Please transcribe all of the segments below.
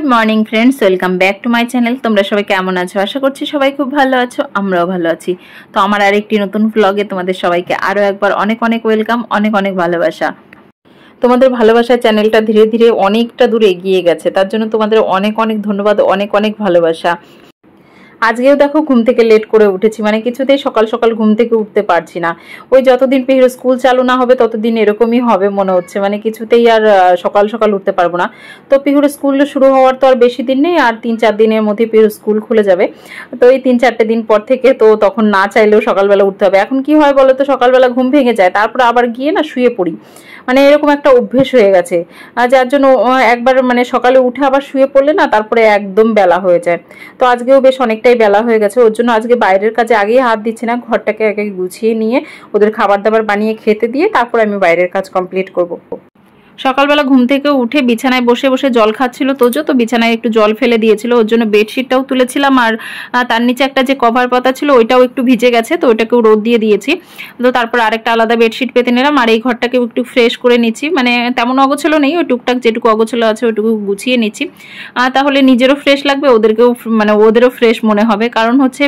Good morning friends, welcome back to my channel. तुम्हारा सबाई केमन आछो? आशा करछि सबाई खूब भालो आछो, आमराओ भालो आछि। तो आमार आरेकटी नतुन ब्लगे तोमादेर सबाइके आरो एकबार अनेक अनेक वेलकाम, अनेक अनेक भालोबासा। তোমাদের ভালোবাসার চ্যানেলটা ধীরে ধীরে অনেকটা দূর এগিয়ে গেছে, তার জন্য তোমাদের অনেক অনেক ধন্যবাদ, অনেক অনেক ভালোবাসা। আজকেও দেখো ঘুম থেকে লেট করে উঠেছি, মানে কিছুতেই সকাল সকাল ঘুম থেকে উঠতে পারছি না। ওই যতদিন পিহুর স্কুল চালু না হবে ততদিন এরকমই হবে মনে হচ্ছে, মানে কিছুতেই আর সকাল সকাল উঠতে পারবো না। তো পিহুর স্কুল শুরু হওয়ার তো আর বেশি দিন নেই, আর 3-4 দিনের মধ্যে পিহুর স্কুল খুলে যাবে। তো এই 3-4টে দিন পর থেকে তো তখন না চাইলেও সকালবেলা উঠতে হবে। এখন কি হয় বলো তো, সকালবেলা ঘুম ভেঙে যায়, তারপর আবার গিয়ে না শুয়ে পড়ি, মানে এরকম একটা অভ্যেস হয়ে গেছে। যার জন্য একবার মানে সকালে উঠে আবার শুয়ে পড়লে না তারপরে একদম বেলা হয়ে যায়। তো আজকেও বেশ অনেকটাই বেলা হয়ে গেছে, ওর জন্য আজকে বাইরের কাজে আগেই হাত দিচ্ছি না, ঘরটাকে আগে গুছিয়ে নিয়ে ওদের খাবার দাবার বানিয়ে খেতে দিয়ে তারপর আমি বাইরের কাজ কমপ্লিট করব। সকালবেলা ঘুম থেকে উঠে বিছানায় বসে বসে জল খাচ্ছিল তোজো, তো বিছানায় একটু জল ফেলে দিয়েছিল, ওর জন্য বেডশিটটাও তুলেছিলাম, আর তার নিচে একটা যে কভার পাতা ছিল ওইটাও একটু ভিজে গেছে, তো ওইটাকেও রোদ দিয়ে দিয়েছি। তো তারপর আরেকটা আলাদা বেডশিট পেতে নিলাম, আর এই ঘরটাকেও একটু ফ্রেশ করে নিচ্ছি, মানে তেমন অগোছালো নেই, ওই টুকটাক যেটুকু অগোছালো আছে ওইটুকু গুছিয়ে নিচ্ছি। তাহলে নিজেরও ফ্রেশ লাগবে, ওদেরকেও মানে ওদেরও ফ্রেশ মনে হবে। কারণ হচ্ছে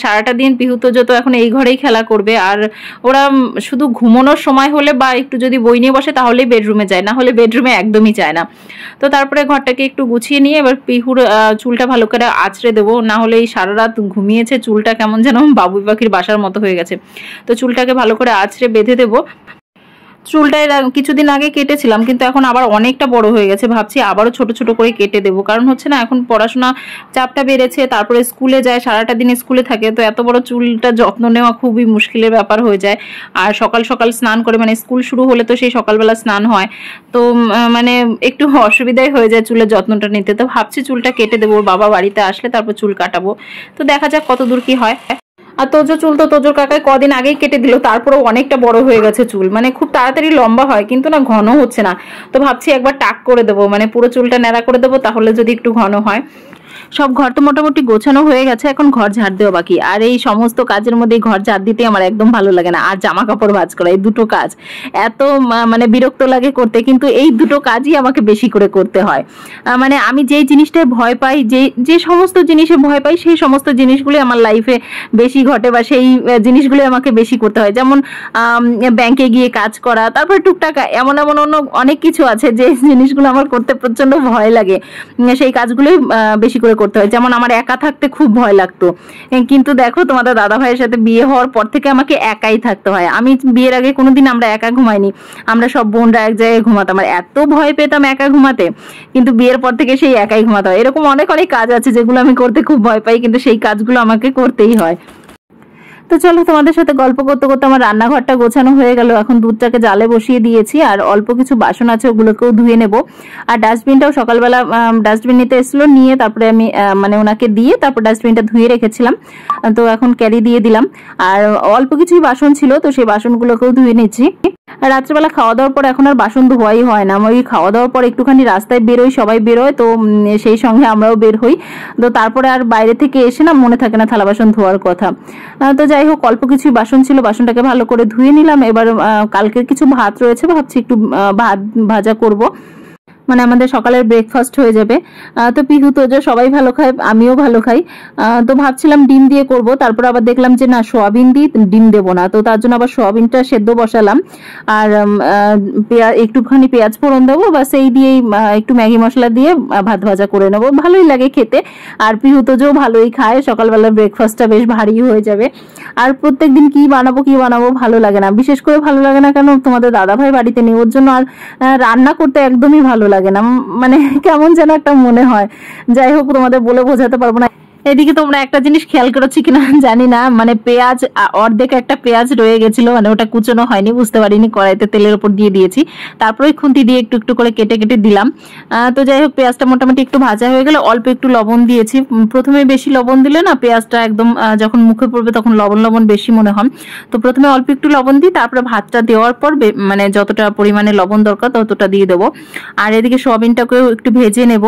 সারাটা দিন পিহু তোজো তো এখন এই ঘরেই খেলা করবে, আর ওরা শুধু ঘুমানোর সময় হলে বা একটু যদি বই নিয়ে বসে তাহলেই বেডরুমে যায়, না হলে বেডরুমে একদমই যায় না। তো তারপরে ঘরটাকে একটু গুছিয়ে নিয়ে এবার পিহুর চুলটা ভালো করে আঁচড়ে দেবো, না হলে এই সারা রাত ঘুমিয়েছে, চুলটা কেমন যেন বাবুই পাখির বাসার মতো হয়ে গেছে। তো চুলটাকে ভালো করে আঁচড়ে বেঁধে দেবো। চুলটা কিছুদিন আগে কেটেছিলাম, কিন্তু এখন আবার অনেকটা বড় হয়ে গেছে, ভাবছি আবারও ছোট ছোট করে কেটে দেবো। কারণ হচ্ছে না এখন পড়াশোনা চাপটা বেড়েছে, তারপরে স্কুলে যায়, সারাটা দিন স্কুলে থাকে, তো এত বড় চুলটা যত্ন নেওয়া খুবই মুশকিলের ব্যাপার হয়ে যায়। আর সকাল সকাল স্নান করে, মানে স্কুল শুরু হলে তো সেই সকালবেলা স্নান হয়, তো মানে একটু অসুবিধাই হয়ে যায় চুলের যত্নটা নিতে। তো ভাবছি চুলটা কেটে দেবো, বাবা বাড়িতে আসলে তারপর চুল কাটাবো। তো দেখা যাক কত দূর কি হয়। আর তোজো চুল তো তোজোর কাকায় কদিন আগেই কেটে দিল, তারপরেও অনেকটা বড় হয়ে গেছে চুল, মানে খুব তাড়াতাড়ি লম্বা হয় কিন্তু না ঘন হচ্ছে না। তো ভাবছি একবার টাক করে দেবো, মানে পুরো চুলটা ন্যাড়া করে দেবো, তাহলে যদি একটু ঘন হয়। সব ঘর তো মোটামুটি গোছানো হয়ে গেছে, এখন ঘর ঝাড় দেওয়া বাকি। আর এই সমস্ত কাজের মধ্যে ঘর ঝাড় দিতে আমার একদম ভালো লাগে না, আর জামা কাপড় ভাঁজ করা, এই দুটো কাজ এত মানে বিরক্ত লাগে করতে, কিন্তু এই দুটো কাজই আমাকে বেশি করে করতে হয়। মানে আমি যেই জিনিসটায় ভয় পাই, যে সমস্ত জিনিসে ভয় পাই, সেই সমস্ত জিনিসগুলি আমার লাইফে বেশি ঘটে, বা সেই জিনিসগুলি আমাকে বেশি করতে হয়। যেমন ব্যাংকে গিয়ে কাজ করা, তারপরে টুকটাক এমন এমন অন্য অনেক কিছু আছে যে জিনিসগুলো আমার করতে প্রচন্ড ভয় লাগে, সেই কাজগুলোই বেশি করে করতে হয়। যেমন আমার একা থাকতে খুব ভয় লাগতো, কিন্তু দেখো তোমাদের দাদা ভাইয়ের সাথে বিয়ে হওয়ার পর থেকে আমাকে একাই থাকতে হয়। আমি বিয়ের আগে কোনোদিন আমরা একা ঘুমাইনি, আমরা সব বোনরা এক জায়গায় ঘুমাতাম, আর এত ভয় পেতাম একা ঘুমাতে, কিন্তু বিয়ের পর থেকে সেই একাই ঘুমাতে হয়। এরকম অনেক অনেক কাজ আছে যেগুলো আমি করতে খুব ভয় পাই, কিন্তু সেই কাজগুলো আমাকে করতেই হয়। তো চলো তোমাদের সাথে গল্প করতে করতে আমার রান্নাঘরটা গোছানো হয়ে গেল, এখন দুধটাকে জালে বসিয়ে দিয়েছি, আর অল্প কিছু বাসন আছে ওগুলোকেও ধুয়ে নেব। আর ডাস্টবিনটাও সকালবেলা ডাস্টবিন নিতে এসেছিলো, নিয়ে তারপরে আমি মানে ওনাকে দিয়ে তারপর ডাস্টবিনটা ধুয়ে রেখেছিলাম, তো এখন ক্যারি দিয়ে দিলাম। আর অল্প কিছুই বাসন ছিল, তো সেই বাসনগুলোকেও ধুয়ে নিচ্ছি। রাত্রেবেলা খাওয়া দাওয়ার পর এখন আর বাসন ধোয়াই হয় না, ওই খাওয়া দাওয়ার পর একটুখানি রাস্তায় বেরোই, সবাই বেরোয়, তো সেই সঙ্গে আমরাও বের হই। তো তারপরে আর বাইরে থেকে এসে না মনে থাকে না থালা বাসন ধোয়ার কথা। তো যাই হোক, অল্প কিছুই বাসন ছিল, বাসনটাকে ভালো করে ধুয়ে নিলাম। এবার কালকের কিছু ভাত রয়েছে, ভাবছি একটু ভাত ভাজা করব, মানে আমাদের সকালের ব্রেকফাস্ট হয়ে যাবে। তো পিহু তোজো সবাই ভালো খায়, আমিও ভালো খাই। তো ভাবছিলাম ডিম দিয়ে করব, তারপর আবার দেখলাম যে না, সোয়াবিন দিয়ে ডিম দেবো না, তো তার জন্য আবার সোয়াবিনটা সেদ্ধ বসালাম, আর একটুখানি পেঁয়াজ ফোড়ন দেবো, বা সেই দিয়েই একটু ম্যাগি মশলা দিয়ে ভাত ভাজা করে নেবো, ভালোই লাগে খেতে। আর পিহু তোজো ভালোই খায়, সকালবেলার ব্রেকফাস্টটা বেশ ভারী হয়ে যাবে। আর প্রত্যেকদিন কি বানাবো ভালো লাগে না, বিশেষ করে ভালো লাগে না কেন, তোমাদের দাদা ভাই বাড়িতে নেই, ওর জন্য আর রান্না করতে একদমই ভালো লাগে না, মানে কেমন যেন একটা মনে হয়। যাই হোক, তোমাদের বলে বোঝাতে পারবো না। এদিকে তোমরা একটা জিনিস খেয়াল করেছি কিনা জানি না, মানে পেঁয়াজ অর্ধেক একটা পেঁয়াজ রয়ে গেছিল, মানে ওটা কুচনো হয়নি, বুঝতে পারিনি, কড়াইতে তেলের উপর দিয়ে দিয়েছি, তারপরে খুন্তি দিয়ে একটু একটু করে কেটে কেটে দিলাম। তো যাই হোক, পেঁয়াজটা মোটামুটি একটু ভাজা হয়ে গেল, অল্প একটু লবণ দিয়েছি। প্রথমে বেশি লবণ দিলে না পেঁয়াজটা একদম যখন মুখে পড়বে তখন লবণ লবণ বেশি মনে হয়, তো প্রথমে অল্প একটু লবণ দিই, তারপরে ভাতটা দেওয়ার পর মানে যতটা পরিমাণে লবণ দরকার ততটা দিয়ে দেবো। আর এদিকে সোয়াবিনটাকেও একটু ভেজে নেব।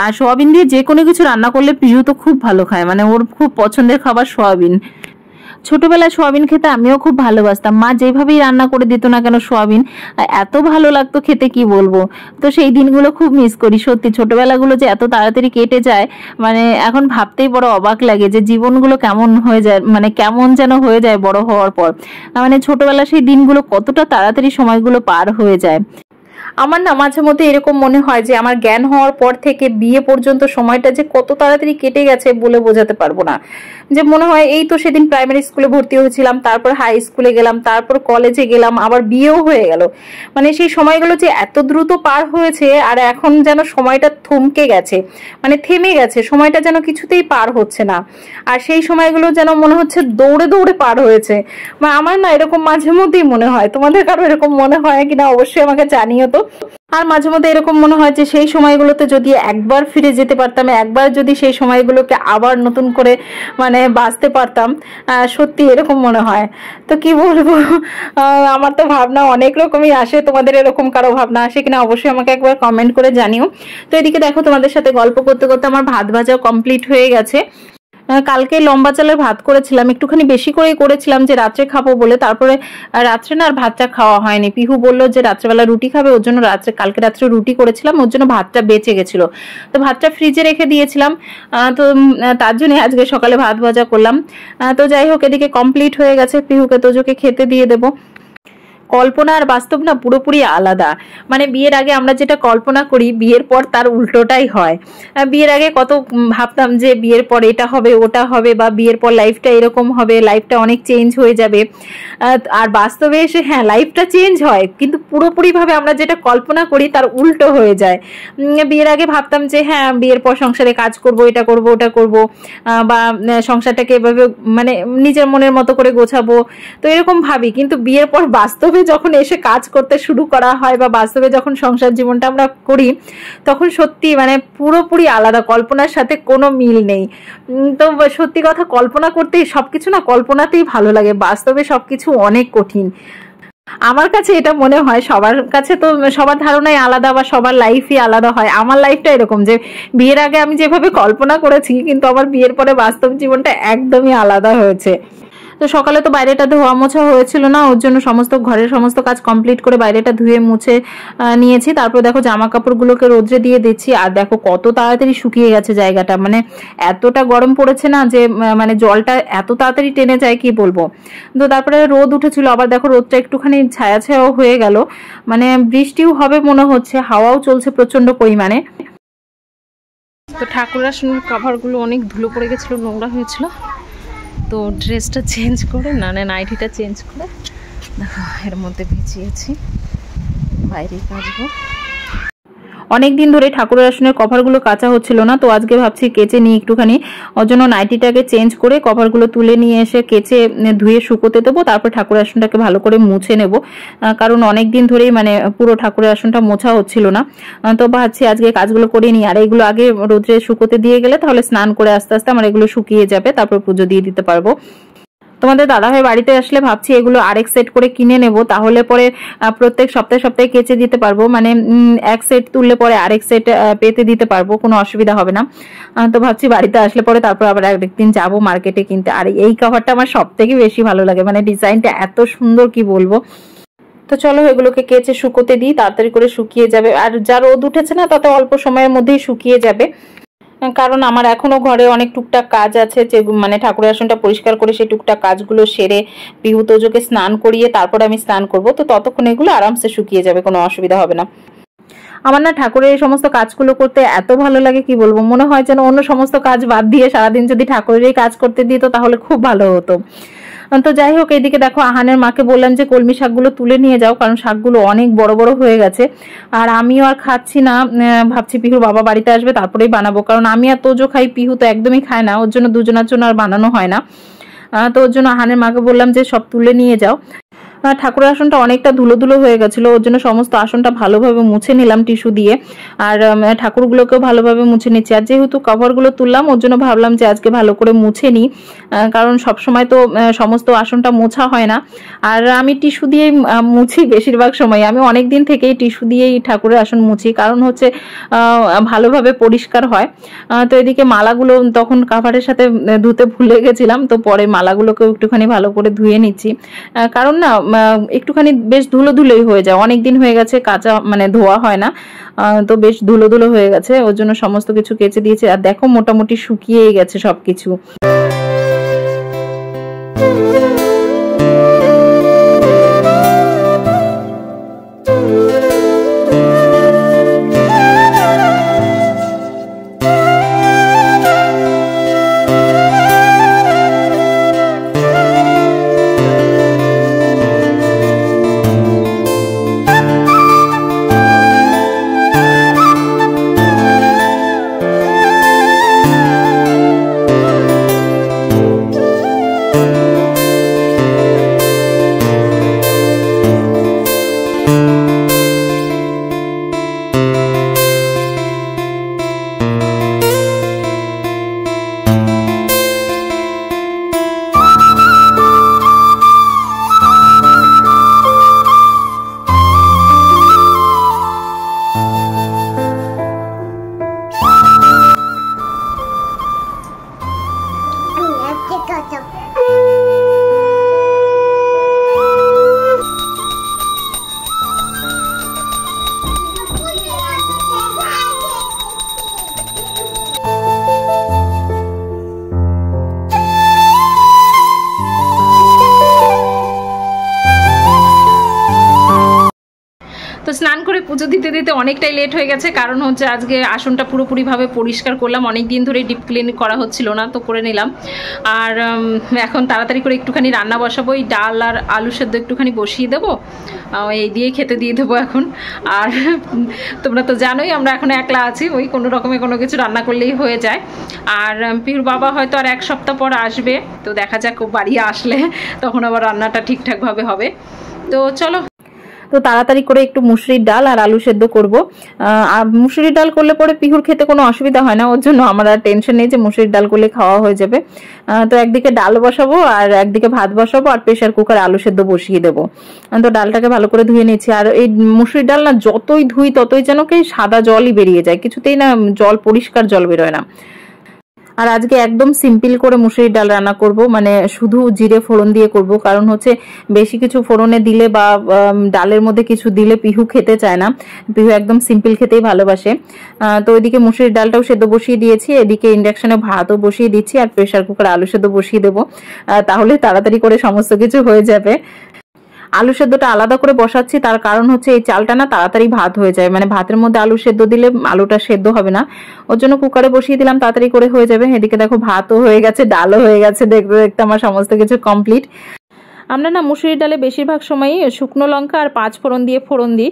আর সোয়াবিন দিয়ে যে কোনো কিছু রান্না করলে পিহু তো খুব ভালো খায়, মানে ওর খুব পছন্দের খাবার সোয়াবিন। ছোটবেলায় সোয়াবিন খেতে আমিও খুব ভালোবাসতাম। মা যেভাবেই রান্না করে দিত না কেন সোয়াবিন, এত ভালো লাগতো খেতে কি বলবো। তো সেই দিনগুলো খুব মিস করি সত্যি। ছোটবেলাগুলো যে এত তাড়াতাড়ি কেটে যায়, মানে এখন ভাবতেই বড় অবাক লাগে যে জীবনগুলো কেমন হয়ে যায়, মানে কেমন যেন হয়ে যায় বড় হওয়ার পর। মানে ছোটবেলা সেই দিনগুলো কতটা তাড়াতাড়ি সময়গুলো পার হয়ে যায়। আমার না মাঝে মধ্যে এরকম মনে হয় যে আমার জ্ঞান হওয়ার পর থেকে বিয়ে পর্যন্ত সময়টা যে কত তাড়াতাড়ি কেটে গেছে বলে বোঝাতে পারবো না। যে মনে হয় এই তো সেদিন প্রাইমারি স্কুলে ভর্তি হয়েছিলাম, তারপর হাই স্কুলে গেলাম, তারপর কলেজে গেলাম, আবার বিয়েও হয়ে গেল। মানে সেই সময়গুলো যে এত দ্রুত পার হয়েছে, আর এখন যেন সময়টা থমকে গেছে, মানে থেমে গেছে, সময়টা যেন কিছুতেই পার হচ্ছে না। আর সেই সময়গুলো যেন মনে হচ্ছে দৌড়ে দৌড়ে পার হয়েছে। আমার না এরকম মাঝে মধ্যেই মনে হয়। তোমাদের কারো এরকম মনে হয় কিনা অবশ্যই আমাকে জানিও তো। আর মাঝে মধ্যে এরকম মনে হয় যে সেই সময়গুলোতে যদি একবার ফিরে যেতে পারতাম, একবার যদি সেই সময়গুলোকে আবার নতুন করে মানে বাঁচতে পারতাম, সত্যি এরকম মনে হয়। তো কি বলবো, আমার তো ভাবনা অনেক রকমই আসে। তোমাদের এরকম কারো ভাবনা আসে কিনা অবশ্যই আমাকে একবার কমেন্ট করে জানিও। তো এদিকে দেখো তোমাদের সাথে গল্প করতে করতে আমার ভাত ভাজাও কমপ্লিট হয়ে গেছে। কালকে লম্বা চালের ভাত করেছিলাম, একটুখানি বেশি করেই করেছিলাম যে রাত্রে খাবো বলে। তারপরে রাত্রে না আর ভাতটা খাওয়া হয়নি। পিহু বললো যে রাত্রেবেলা রুটি খাবে, ওর জন্য কালকে রাত্রে রুটি করেছিলাম, ওর জন্য ভাতটা বেঁচে গেছিল। তো ভাতটা ফ্রিজে রেখে দিয়েছিলাম। তো তার জন্য আজকে সকালে ভাত ভাজা করলাম। তো যাই হোক, এদিকে কমপ্লিট হয়ে গেছে। পিহুকে তোজোকে খেতে দিয়ে দেবো। কল্পনা আর বাস্তব না পুরোপুরি আলাদা। মানে বিয়ের আগে আমরা যেটা কল্পনা করি, বিয়ের পর তার উল্টোটাই হয়। বিয়ের আগে কত ভাবতাম যে বিয়ের পর এটা হবে ওটা হবে, বা বিয়ের পর লাইফটা এরকম হবে, লাইফটা অনেক চেঞ্জ হয়ে যাবে। আর বাস্তবে এসে হ্যাঁ লাইফটা চেঞ্জ হয়, কিন্তু পুরোপুরিভাবে আমরা যেটা কল্পনা করি তার উল্টো হয়ে যায়। বিয়ের আগে ভাবতাম যে হ্যাঁ বিয়ের পর সংসারে কাজ করব, এটা করব ওটা করব, বা সংসারটাকে এভাবে মানে নিজের মনের মতো করে গোছাবো, তো এরকম ভাবি। কিন্তু বিয়ের পর বাস্তবে যখন এসে কাজ করতে শুরু করা হয়, বা বাস্তবে যখন সংসার জীবনটা আমরা করি, তখন সত্যি মানে পুরোপুরি আলাদা, কল্পনার সাথে কোনো মিল নেই। তো সত্যি কথা, কল্পনা করতেই সবকিছু না কল্পনাতেই ভালো লাগে, বাস্তবে সবকিছু অনেক কঠিন। আমার কাছে এটা মনে হয়, সবার কাছে তো সবার ধারণাই আলাদা, বা সবার লাইফই আলাদা হয়। আমার লাইফটা এরকম যে বিয়ের আগে আমি যেভাবে কল্পনা করেছি, কিন্তু আমার বিয়ের পরে বাস্তব জীবনটা একদমই আলাদা হয়েছে। তো সকালে তো বাইরেটা ধোয়া মোছা হয়েছিল না, ওর জন্য ঘরের সমস্ত কাজ কমপ্লিট করে বাইরেটা ধুয়ে মুছে নিয়েছি। তারপর দেখো জামা কাপড়গুলোকে রোদ্রে দিয়ে দিচ্ছি। আর দেখো কত তাড়াতাড়ি শুকিয়ে গেছে জায়গাটা, মানে এতটা গরম পড়েছে না যে মানে জলটা এত তাড়াতাড়ি টেনে যায় কি বলবো। তো তারপরে রোদ উঠেছিল, আবার দেখো রোদটা একটুখানি ছায়া ছায়াও হয়ে গেল, মানে বৃষ্টিও হবে মনে হচ্ছে, হাওয়াও চলছে প্রচন্ড পরিমাণে। তো ঠাকুর আসনের কভারগুলো অনেক ধুলো পড়ে গেছিলো, নোংরা হয়েছিল। তো ড্রেসটা চেঞ্জ করে নাইটিটা চেঞ্জ করে দেখো এর মধ্যে ভিজিয়েছি, বাইরে কাচবো। অনেক দিন ধরে ঠাকুরের আসনের কভারগুলো কাচা হচ্ছিল না, তো আজকে ভাবছি কেচে নিই একটুখানি। ওর জন্য নাইটিটাকে চেঞ্জ করে কভারগুলো তুলে নিয়ে এসে কেচে ধুয়ে শুকোতে দেবো। তারপর ঠাকুরের আসনটাকে ভালো করে মুছে নেব, কারণ অনেক দিন ধরেই মানে পুরো ঠাকুরের আসনটা মোছা হচ্ছিল না। তো ভাবছি আজকে কাজগুলো করে নিই। আর এগুলো আগে রোদ্রে শুকোতে দিয়ে গেলে তাহলে স্নান করে আস্তে আস্তে আমার এগুলো শুকিয়ে যাবে, তারপর পুজো দিয়ে দিতে পারবো। তোমাদের দাদাভাই বাড়িতে আসলে ভাবছি এগুলো আরেক সেট করে কিনে নেব, তাহলে পরে প্রত্যেক সপ্তাহে সপ্তাহে কেচে দিতে পারবো। মানে এক সেট তুললে পরে আরেক সেট পেতে দিতে পারবো, কোনো অসুবিধা হবে না। তো ভাবছি বাড়িতে আসলে পরে তারপর আবার একদিন যাবো মার্কেটে কিনতে। আর এই কভারটা আমার সব থেকে বেশি ভালো লাগে, মানে ডিজাইনটা এত সুন্দর কি বলবো। তো চলো এগুলোকে কেচে শুকোতে দিই, তাড়াতাড়ি করে শুকিয়ে যাবে। আর যা রোদ উঠেছে না তাতে অল্প সময়ের মধ্যেই শুকিয়ে যাবে, কারণ আমার এখনো ঘরে অনেক টুকটাক কাজ আছে, যে মানে ঠাকুরের আসনটা পরিষ্কার করে সেই টুকটাক কাজগুলো সেরে পিহু তোজোকে স্নান করিয়ে তারপর আমি স্নান করব। তো ততক্ষণ এগুলো আরামসে শুকিয়ে যাবে, কোনো অসুবিধা হবে না। আমার না ঠাকুরের এই সমস্ত কাজগুলো করতে এত ভালো লাগে কি বলবো, মনে হয় যেন অন্য সমস্ত কাজ বাদ দিয়ে সারাদিন যদি ঠাকুরের এই কাজ করতে দিত তাহলে খুব ভালো হতো। তো যাই হোক, এইদিকে দেখো আহানের মাকে বললাম যে কলমি শাকগুলো তুলে নিয়ে যাও, কারণ শাকগুলো অনেক বড় বড় হয়ে গেছে। আর আমিও আর খাচ্ছি না, ভাবছি পিহুর বাবা বাড়িতে আসবে তারপরেই বানাবো, কারণ আমি আর তোজো খাই, পিহু তো একদমই খায় না, ওর জন্য দুজনের জন্য আর বানানো হয় না। তো ওর জন্য আহানের মাকে বললাম যে সব তুলে নিয়ে যাও। ঠাকুরের আসনটা অনেকটা ধুলো ধুলো হয়ে গেছিলো, ওর জন্য সমস্ত আসনটা ভালোভাবে মুছে নিলাম টিস্যু দিয়ে, আর ঠাকুরগুলোকেও ভালোভাবে মুছে নিচ্ছি। আর যেহেতু কভারগুলো তুললাম ওর জন্য ভাবলাম যে আজকে ভালো করে মুছে নিই, কারণ সবসময় তো সমস্ত আসনটা মোছা হয় না। আর আমি টিস্যু দিয়েই মুছি বেশিরভাগ সময়, আমি অনেক দিন থেকেই টিস্যু দিয়েই ঠাকুরের আসন মুছি, কারণ হচ্ছে ভালোভাবে পরিষ্কার হয়। তো এদিকে মালাগুলো তখন কাভারের সাথে ধুতে ভুলে গেছিলাম, তো পরে মালাগুলোকেও একটুখানি ভালো করে ধুয়ে নিচ্ছি, কারণ না একটুখানি বেশ ধুলো ধুলোই হয়ে যায়, অনেক দিন হয়ে গেছে কাঁচা মানে ধোয়া হয় না, তো বেশ ধুলো ধুলো হয়ে গেছে, ওর জন্য সমস্ত কিছু কেচে দিয়েছি। আর দেখো মোটামুটি শুকিয়েই গেছে সবকিছু। তো স্নান করে পুজো দিতে দিতে অনেকটাই লেট হয়ে গেছে, কারণ হচ্ছে আজকে আসনটা পুরোপুরিভাবে পরিষ্কার করলাম, অনেক দিন ধরে ডিপ ক্লিন করা হচ্ছিল না, তো করে নিলাম। আর এখন তাড়াতাড়ি করে একটুখানি রান্না বসাবো, এই ডাল আর আলু সেদ্ধ একটুখানি বসিয়ে দেবো, এই দিয়েই খেতে দিয়ে দেবো এখন। আর তোমরা তো জানোই আমরা এখন একলা আছি, ওই কোনো রকমে কোনো কিছু রান্না করলেই হয়ে যায়। আর পিহুর বাবা হয়তো আর 1 সপ্তাহ পর আসবে, তো দেখা যাক বাড়ি আসলে তখন আবার রান্নাটা ঠিকঠাকভাবে হবে। তো চলো, তো তাড়াতাড়ি করে একটু মুসুরির ডাল আর আলু সেদ্ধ করব। আর মুসুরির ডাল করলে পরে পিহুর খেতে কোনো অসুবিধা হয় না, ওর জন্য আমার আর টেনশন নেই যে মুসুরির ডাল করলে খাওয়া হয়ে যাবে। তো একদিকে ডাল বসাবো আর একদিকে ভাত বসাবো, আর প্রেশার কুকারে আলু সেদ্ধ বসিয়ে দেবো। তো ডালটাকে ভালো করে ধুয়ে নিচ্ছি। আর এই মুসুরির ডাল না যতই ধুই ততই যেন কি সাদা জলই বেরিয়ে যায়, কিছুতেই না জল পরিষ্কার জল বেরোয় না। আর আজকে একদম সিম্পল করে মুসুরির ডাল রান্না করব, মানে শুধু জিরে ফোড়ন দিয়ে করব, কারণ হচ্ছে বেশি কিছু ফোড়নে দিলে বা ডালের মধ্যে কিছু দিলে পিহু খেতে চায় না, পিহু একদম সিম্পল খেতেই ভালোবাসে। তো ওইদিকে মুসুরির ডালটাও সেদ্ধ বসিয়ে দিয়েছি, এদিকে ইন্ডাকশনে ভাতও বসিয়ে দিচ্ছি, আর প্রেশার কুকারে আলু সেদ্ধ বসিয়ে দেবো, তাহলে তাড়াতাড়ি করে সমস্ত কিছু হয়ে যাবে। আলু সেদ্ধটা আলাদা করে বসাচ্ছি, তার কারণ হচ্ছে এই চালটা না তাড়াতাড়ি ভাত হয়ে যায়, মানে ভাতের মধ্যে আলু সেদ্ধ দিলে আলুটা সেদ্ধ হবে না, ওর জন্য কুকারে বসিয়ে দিলাম, তাড়াতাড়ি করে হয়ে যাবে। এদিকে দেখো ভাতও হয়ে গেছে, ডালও হয়ে গেছে, দেখতে দেখতে আমার সমস্ত কিছু কমপ্লিট। আমরা না মুসুরির ডালে বেশিরভাগ সময়ই শুকনো লঙ্কা আর 5 ফোড়ন দিয়ে ফোড়ন দিই,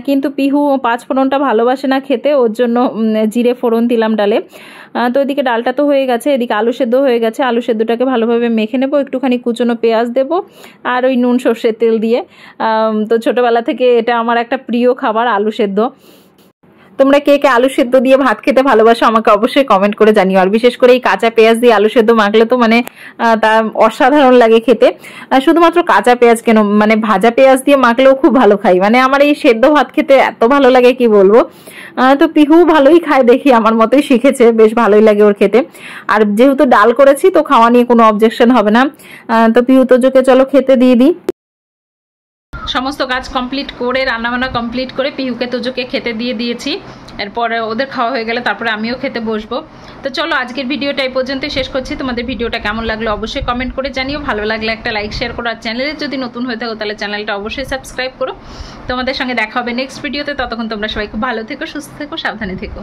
কিন্তু পিহু 5 ফোড়নটা ভালোবাসে না খেতে, ওর জন্য জিরে ফোড়ন দিলাম ডালে। তো এদিকে ডালটা তো হয়ে গেছে, এদিকে আলু সেদ্ধ হয়ে গেছে, আলু সেদ্ধটাকে ভালোভাবে মেখে নেব, একটুখানি কুচনো পেঁয়াজ দেব আর ওই নুন সর্ষের তেল দিয়ে। তো ছোটোবেলা থেকে এটা আমার একটা প্রিয় খাবার আলু সেদ্ধ। তোমরা কে কে আলু সেদ্ধ দিয়ে ভাত খেতে ভালোবাসো আমাকে অবশ্যই কমেন্ট করে জানিও। আর বিশেষ করে এই কাঁচা পেঁয়াজ দিয়ে আলু সেদ্ধ মাখলে তো মানে তা অসাধারণ লাগে খেতে। শুধুমাত্র কাঁচা পেঁয়াজ কেন, মানে ভাজা পেঁয়াজ দিয়ে মাখলেও খুব ভালো খাই, মানে আমার এই সেদ্ধ ভাত খেতে এত ভালো লাগে কি বলবো। তো পিহু ভালোই খায় দেখি, আমার মতোই শিখেছে, বেশ ভালোই লাগে ওর খেতে। আর যেহেতু ডাল করেছি তো খাওয়া নিয়ে কোনো অবজেকশন হবে না। তো পিহু তোজোকে চলো খেতে দিয়ে দিই। সমস্ত কাজ কমপ্লিট করে রান্নাবান্না কমপ্লিট করে পিহুকে তোজোকে খেতে দিয়ে দিয়েছি, এরপরে ওদের খাওয়া হয়ে গেলে তারপরে আমিও খেতে বসবো। তো চলো আজকের ভিডিওটা এই পর্যন্তই শেষ করছি। তোমাদের ভিডিওটা কেমন লাগলো অবশ্যই কমেন্ট করে জানিও, ভালো লাগলে একটা লাইক শেয়ার করো, আর চ্যানেলে যদি নতুন হয়ে থাকো তাহলে চ্যানেলটা অবশ্যই সাবস্ক্রাইব করো। তোমাদের সঙ্গে দেখা হবে নেক্সট ভিডিওতে, ততক্ষণ তোমরা সবাই খুব ভালো থেকো, সুস্থ থেকো, সাবধানে থেকো।